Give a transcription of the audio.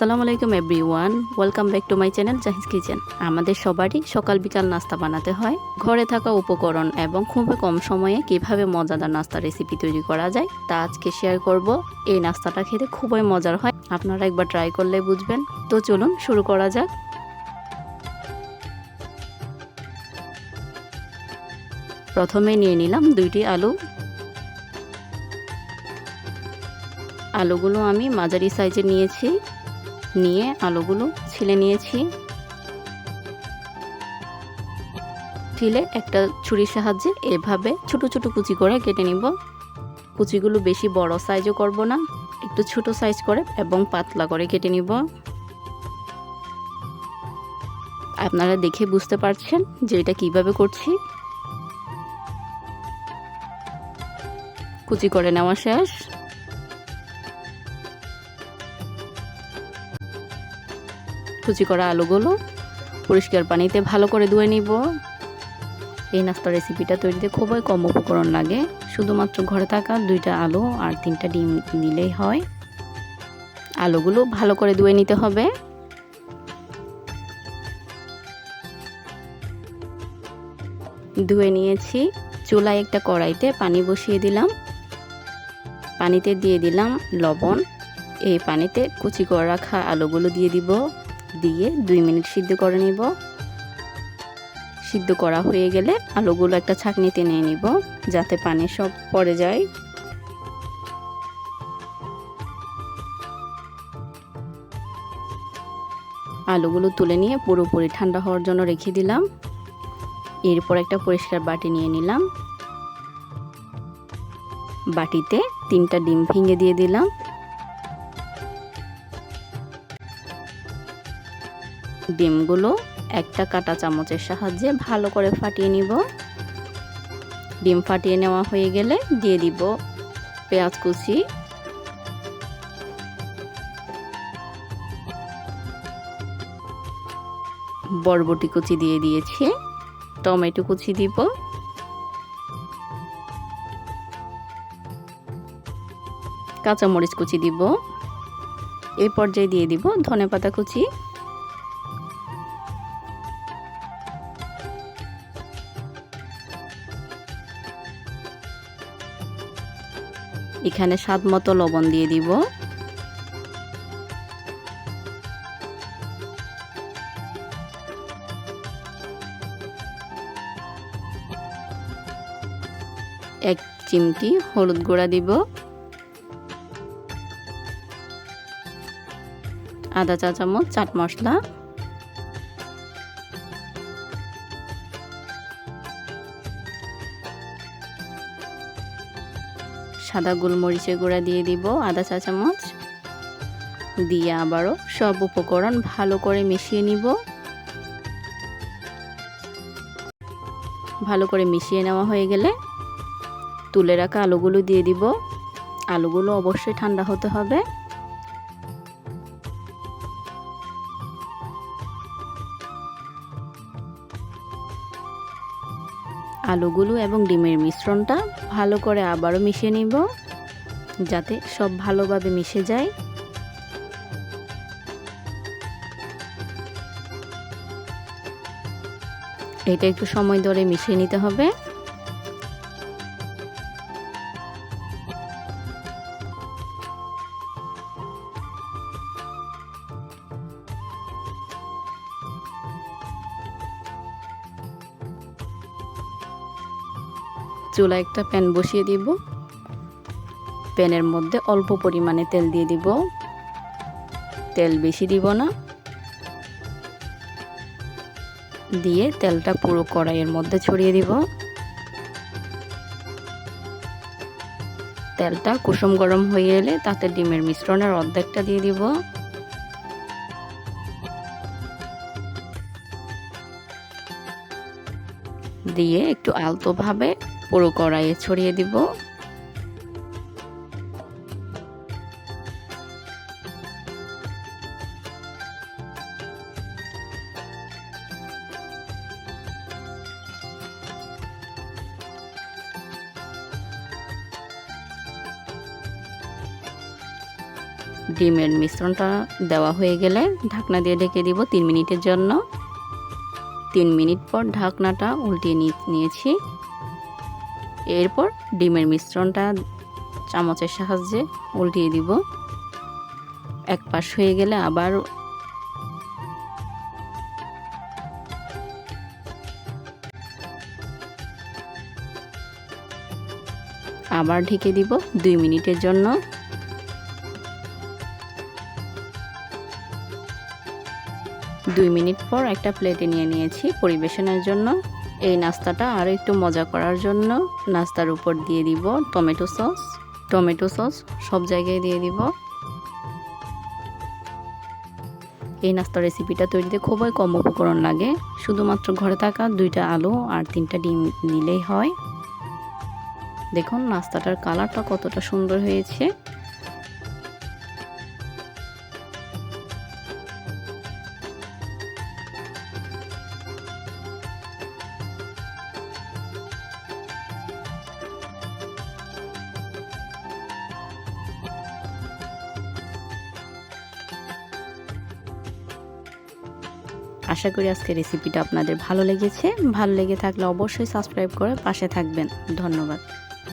আসসালামু আলাইকুম everyone, welcome back to my channel জাহিজ kitchen. আমাদের সবারই সকাল বিকাল নাস্তা বানাতে হয়। ঘরে থাকা উপকরণ এবং খুবই কম সময়ে কিভাবে মজাদার নাস্তা রেসিপি তৈরি করা যায় তা আজকে শেয়ার করব। এই নাস্তাটা খেতে খুবই মজার হয়, আপনারা একবার ট্রাই করলে বুঝবেন। তো চলুন শুরু করা যাক। প্রথমে নিয়ে নিলাম 2টি আলু। আলুগুলো আমি মাঝারি সাইজের নিয়েছি, নিয়ে আলুগুলো ছিলে নিয়েছি। ছিলে একটা ছুরির সাহায্যে এভাবে ছোট ছোট কুচি করে কেটে নিব। কুচিগুলো বেশি বড় সাইজও করব না, একটু ছোট সাইজ করে এবং পাতলা করে কেটে নিব। আপনারা দেখে বুঝতে পারছেন যে এটা কিভাবে করছি। কুচি করে নেওয়া শেষ। কুচি করা আলুগুলো পরিষ্কার পানিতে ভালো করে ধুয়ে নিব। এই নাস্তা রেসিপিটা তৈরিতে খুবই কম উপকরণ লাগে, শুধুমাত্র ঘরে থাকা 2টা আলু আর 3টা ডিম দিলেই হয়। আলুগুলো ভালো করে ধুয়ে নিতে হবে। ধুয়ে নিয়েছি। চুলায় একটা কড়াইতে পানি বসিয়ে দিলাম। পানিতে দিয়ে দিলাম লবণ। এই পানিতে কুচি করে রাখা আলুগুলো দিয়ে দিব, দিয়ে 2 মিনিট সিদ্ধ করে নিব। সিদ্ধ করা হয়ে গেলে আলুগুলো একটা ছাঁকনিতে নিয়ে নিব, যাতে পানি সব পড়ে যায়। আলুগুলো তুলে নিয়ে পুরোপুরি ঠান্ডা হওয়ার জন্য রেখে দিলাম। এরপর একটা পরিষ্কার বাটি নিয়ে নিলাম। বাটিতে 3টা ডিম ভেঙে দিয়ে দিলাম। ডিমগুলো একটা কাঁটা চামচের সাহায্যে ভালো করে ফাটিয়ে নিব। ডিম ফাটিয়ে নেওয়া হয়ে গেলে দিয়ে দিব পেঁয়াজ কুচি, বরবটি কুচি দিয়ে দিয়েছি, টমেটো কুচি দিব, কাঁচামরিচ কুচি দিব। এই পর্যায়ে দিয়ে দিব ধনেপাতা কুচি। এখানে স্বাদ মতো লবণ দিয়ে দিব। এক চিমটি হলুদ গুঁড়া দিব। আধা চা চামচ চাট মশলা, সাদা গোলমরিচের গুঁড়া দিয়ে দিব আধা চা চামচ। দিয়ে আবারও সব উপকরণ ভালো করে মিশিয়ে নিব। ভালো করে মিশিয়ে নেওয়া হয়ে গেলে তুলে রাখা আলুগুলো দিয়ে দিব। আলুগুলো অবশ্যই ঠান্ডা হতে হবে। আলুগুলো এবং ডিমের মিশ্রণটা ভালো করে আবারও মিশিয়ে নিব, যাতে সব ভালোভাবে মিশে যায়। এটা একটু সময় ধরে মিশিয়ে নিতে হবে। চুলায় একটা প্যান বসিয়ে দিব। প্যানের মধ্যে অল্প পরিমাণে তেল দিয়ে দিব, তেল বেশি দিব না। দিয়ে তেলটা পুরো কড়াইয়ের মধ্যে ছড়িয়ে দিব। তেলটা কুসুম গরম হয়ে এলে তাতে ডিমের মিশ্রণের অর্ধেকটা দিয়ে দিব। দিয়ে একটু আলতোভাবে পুরো কড়াইয়ে ছড়িয়ে দিব। ডিমের মিশ্রণটা দেওয়া হয়ে গেলে ঢাকনা দিয়ে ঢেকে দিব 3 মিনিটের জন্য। 3 মিনিট পর ঢাকনাটা উল্টিয়ে নিয়েছি। এরপর ডিমের মিশ্রণটা চামচের সাহায্যে উল্টিয়ে দিব। এক পাশ হয়ে গেলে আবার ঢেকে দিব 2 মিনিটের জন্য। 2 মিনিট পর একটা প্লেটে নিয়ে নিয়েছি পরিবেশনের জন্য। এই নাস্তাটা আরও একটু মজা করার জন্য নাস্তার উপর দিয়ে দিব টমেটো সস সব জায়গায় দিয়ে দিব। এই নাস্তার রেসিপিটা তৈরিতে খুবই কম উপকরণ লাগে, শুধুমাত্র ঘরে থাকা 2টা আলু আর 3টা ডিম নিলেই হয়। দেখুন নাস্তাটার কালারটা কতটা সুন্দর হয়েছে। আশা করি আজকের রেসিপিটা আপনাদের ভালো লেগেছে। ভালো লেগে থাকলে অবশ্যই সাবস্ক্রাইব করে পাশে থাকবেন। ধন্যবাদ।